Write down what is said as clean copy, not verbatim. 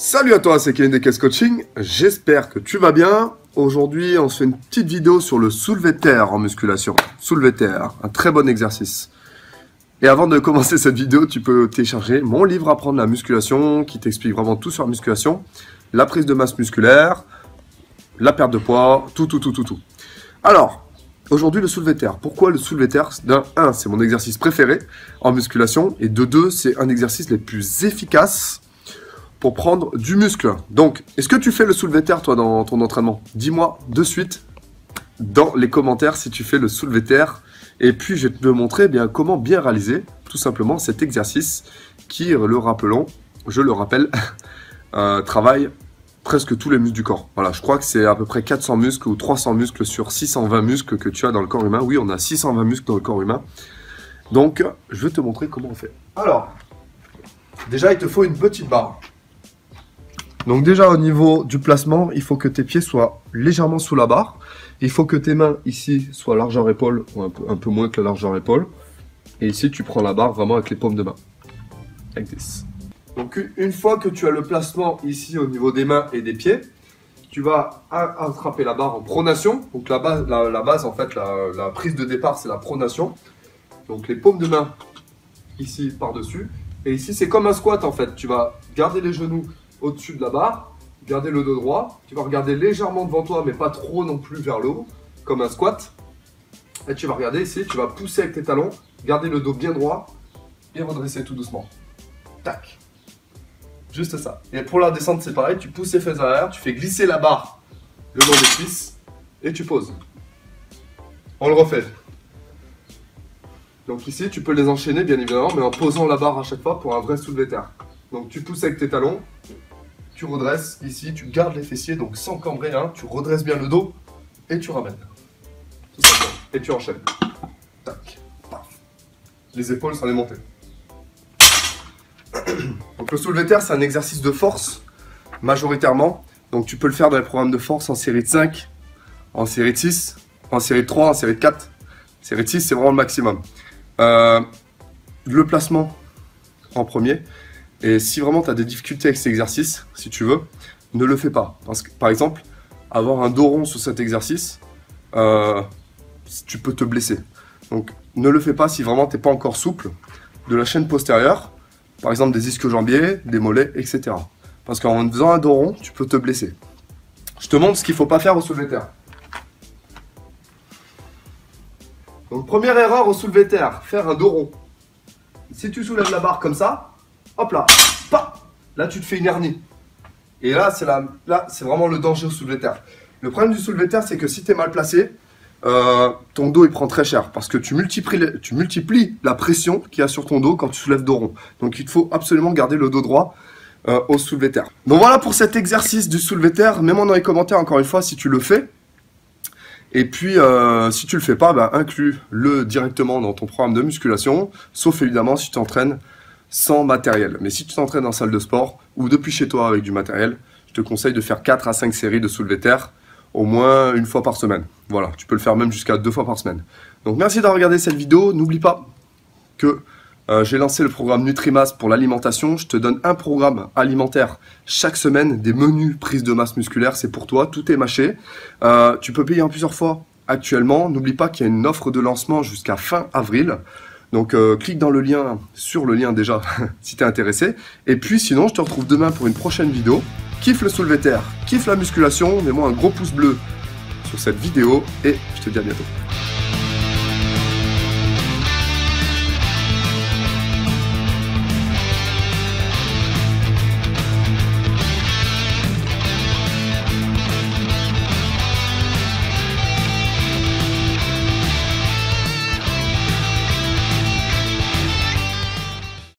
Salut à toi, c'est Kevin des Caisses Coaching, j'espère que tu vas bien. Aujourd'hui, on se fait une petite vidéo sur le soulevé de terre en musculation. Soulevé de terre, un très bon exercice. Et avant de commencer cette vidéo, tu peux télécharger mon livre Apprendre la musculation qui t'explique vraiment tout sur la musculation, la prise de masse musculaire, la perte de poids, tout. Alors, aujourd'hui le soulevé de terre. Pourquoi le soulevé de terre? D'un, c'est mon exercice préféré en musculation et de deux, c'est un exercice les plus efficaces pour prendre du muscle. Donc, est-ce que tu fais le soulevé de terre, toi, dans ton entraînement? Dis-moi de suite dans les commentaires si tu fais le soulevé de terre. Et puis, je vais te montrer comment bien réaliser, tout simplement, cet exercice qui, je le rappelle, travaille presque tous les muscles du corps. Voilà, je crois que c'est à peu près 400 muscles ou 300 muscles sur 620 muscles que tu as dans le corps humain. Oui, on a 620 muscles dans le corps humain. Donc, je vais te montrer comment on fait. Alors, déjà, il te faut une petite barre. Donc déjà au niveau du placement, il faut que tes pieds soient légèrement sous la barre. Il faut que tes mains ici soient largeur épaule ou un peu moins que la largeur épaule. Et ici tu prends la barre vraiment avec les paumes de main. Like this. Donc une fois que tu as le placement ici au niveau des mains et des pieds, tu vas attraper la barre en pronation. Donc la base en fait, la prise de départ c'est la pronation. Donc les paumes de main ici par-dessus. Et ici c'est comme un squat en fait. Tu vas garder les genoux au-dessus de la barre, garder le dos droit, tu vas regarder légèrement devant toi, mais pas trop non plus vers le haut, comme un squat. Et tu vas regarder ici, tu vas pousser avec tes talons, garder le dos bien droit et redresser tout doucement. Tac. Juste ça. Et pour la descente, c'est pareil, tu pousses les fesses arrière, tu fais glisser la barre le long des cuisses et tu poses. On le refait. Donc ici, tu peux les enchaîner bien évidemment, mais en posant la barre à chaque fois pour un vrai soulevé de terre. Donc tu pousses avec tes talons. Tu redresses ici, tu gardes les fessiers, donc sans cambrer, hein, tu redresses bien le dos et tu ramènes. Tout simplement. Et tu enchaînes. Tac, paf. Les épaules sont les montées. Donc le soulevé de terre, c'est un exercice de force, majoritairement. Donc tu peux le faire dans les programmes de force en série de 5, en série de 6, en série de 3, en série de 4. Série de 6, c'est vraiment le maximum. Le placement en premier. Et si vraiment tu as des difficultés avec cet exercice, si tu veux, ne le fais pas. Parce que, par exemple, avoir un dos rond sur cet exercice, tu peux te blesser. Donc, ne le fais pas si vraiment tu n'es pas encore souple de la chaîne postérieure, par exemple des ischio-jambiers, des mollets, etc. Parce qu'en faisant un dos rond, tu peux te blesser. Je te montre ce qu'il ne faut pas faire au soulevé de terre. Donc, première erreur au soulevé de terre, faire un dos rond. Si tu soulèves la barre comme ça, hop là, là tu te fais une hernie. Et là c'est vraiment le danger au soulevé de terre. Le problème du soulevé de terre, c'est que si tu es mal placé, ton dos il prend très cher. Parce que tu multiplies la pression qu'il y a sur ton dos quand tu soulèves dos rond. Donc il te faut absolument garder le dos droit au soulevé de terre. Donc voilà pour cet exercice du soulevé de terre. Mets-moi dans les commentaires encore une fois si tu le fais. Et puis, si tu le fais pas, inclus-le directement dans ton programme de musculation. Sauf évidemment si tu t'entraînes sans matériel. Mais si tu t'entraînes en salle de sport ou depuis chez toi avec du matériel, je te conseille de faire 4 à 5 séries de soulevé de terre au moins une fois par semaine. Voilà, tu peux le faire même jusqu'à 2 fois par semaine. Donc merci d'avoir regardé cette vidéo. N'oublie pas que j'ai lancé le programme Nutrimass pour l'alimentation. Je te donne un programme alimentaire chaque semaine, des menus prise de masse musculaire. C'est pour toi, tout est mâché. Tu peux payer en plusieurs fois actuellement. N'oublie pas qu'il y a une offre de lancement jusqu'à fin avril. Donc clique dans le lien, sur le lien déjà, si tu es intéressé. Et puis sinon, je te retrouve demain pour une prochaine vidéo. Kiffe le soulevé de terre, kiffe la musculation, mets-moi un gros pouce bleu sur cette vidéo et je te dis à bientôt.